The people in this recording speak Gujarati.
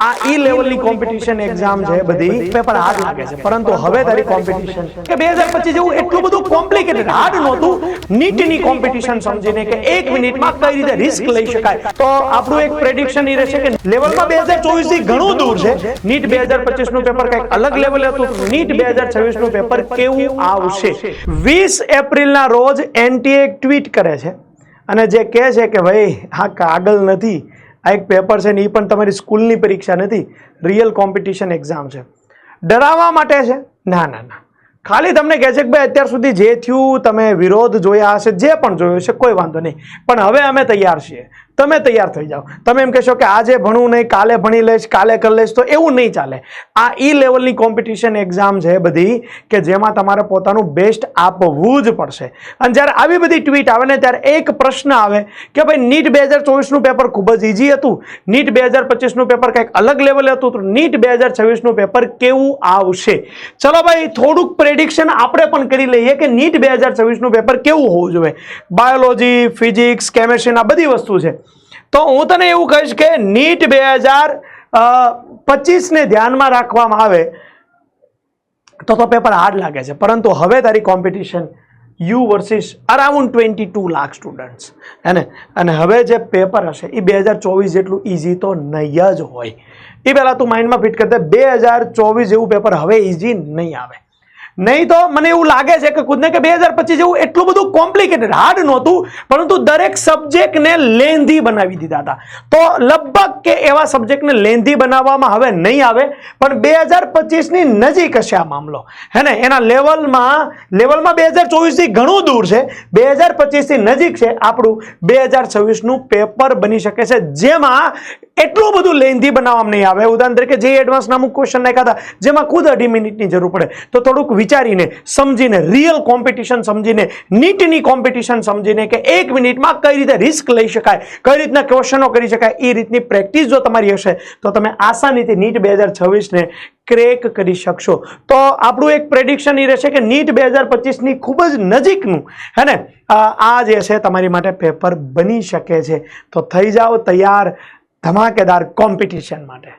આ ઈ લેવલની કોમ્પિટિશન એક્ઝામ છે બધી પેપર હાર્ડ લાગે છે, પરંતુ હવે તારી કોમ્પિટિશન કે 2025 જેવું એટલું બધું કોમ્પ્લિકેટેડ હાર્ડ નહોતું. નીટની કોમ્પિટિશન સમજીને કે 1 મિનિટમાં કઈ રીતે રિસ્ક લઈ શકાય, તો આપણું એક પ્રેડિક્શન એ રહેશે કે લેવલમાં 2024 થી ઘણું દૂર છે. નીટ 2025 નું પેપર કંઈક અલગ લેવલે હતું, નીટ 2026 નું પેપર કેવું આવશે. 20 એપ્રિલના રોજ એનટીએ એક ટ્વીટ કરે છે અને જે કહે છે કે ભાઈ આ કાગળ નથી, આ એક પેપર છે ને એ પણ તમારી સ્કૂલની પરીક્ષા નથી, રિયલ કોમ્પિટિશન એક્ઝામ છે. ડરાવવા માટે છે? ના ના ના, ખાલી તમને કહે છે કે ભાઈ અત્યાર સુધી જે થયું તમે વિરોધ જોયા હશે, જે પણ જોયું હશે કોઈ વાંધો નહીં, પણ હવે અમે તૈયાર છીએ, તમે તૈયાર થઈ જાઓ. તમે એમ કહેશો કે આજે ભણવું નહીં, કાલે ભણી લઈશ, કાલે કરી લઈશ, તો એવું નહીં ચાલે. આ ઈ લેવલની કોમ્પિટિશન એક્ઝામ છે બધી કે જેમાં તમારે પોતાનું બેસ્ટ આપવું જ પડશે. અને જ્યારે આવી બધી ટ્વીટ આવે ને ત્યારે એક પ્રશ્ન આવે કે ભાઈ નીટ 2024 નું પેપર ખૂબ જ ઇઝી હતું, નીટ 2025 નું પેપર કંઈક અલગ લેવલે હતું, તો નીટ 2026 નું પેપર કેવું આવશે. ચલો ભાઈ થોડુંક પ્રેડિક્શન આપણે પણ કરી લઈએ કે નીટ 2026 નું પેપર કેવું હોવું જોઈએ. બાયોલોજી, ફિઝિક્સ, કેમેસ્ટ્રી આ બધી વસ્તુ છે. તો હું તને એવું કહીશ કે નીટ 2025 ને ધ્યાનમાં રાખવામાં આવે તો પેપર હાર્ડ લાગે છે, પરંતુ હવે તારી competition you versus around 22 lakh students અને હવે જે પેપર હશે એ 2024 જેટલું ઇઝી તો નહીં જ હોય. એ પહેલાં તું માઇન્ડમાં ફિટ કરી દે, 2024 જેવું પેપર હવે ઇઝી નહીં આવે. નહીં તો મને એવું લાગે છે કે ખુદને કે 2025 જેવું એટલું બધું કોમ્પ્લિકેટેડ હાર્ડ નહોતું, પરંતુ દરેક સબ્જેક્ટને લેન્ધી બનાવી દીધા હતા. તો લગભગ કે એવા સબ્જેક્ટને લેન્ધી બનાવવામાં હવે નહીં આવે, પણ 2025 ની નજીક હશે આ મામલો, હે ને. એના લેવલમાં 2024 થી ઘણું દૂર છે, 2025 થી નજીક છે. આપણું 2026 નું પેપર બની શકે છે જેમાં એટલું બધું લેન્ધી બનાવવામાં નહીં આવે. ઉદાહરણ તરીકે જે એડવાન્સના અમુક ક્વેશ્ચન નાખ્યા હતા જેમાં ખુદ 2.5 મિનિટની જરૂર પડે, તો થોડુંક વિચારીને સમજીને, રિયલ કોમ્પિટિશન સમજીને, નીટની કોમ્પિટિશન સમજીને કે 1 મિનિટમાં કઈ રીતે રિસ્ક લઈ શકાય, કઈ રીતના ક્વેશ્ચનો કરી શકાય, એ રીતની પ્રેક્ટિસ જો તમારી હશે તો તમે આસાનીથી નીટ 2026 ને ક્રેક કરી શકશો. તો આપણું એક પ્રેડિક્શન એ રહેશે કે નીટ 2025 ની ખૂબ જ નજીકનું, હે ને, આ જે છે તમારી માટે પેપર બની શકે છે. તો થઈ જાઓ તૈયાર ધમાકેદાર કોમ્પિટિશન માટે.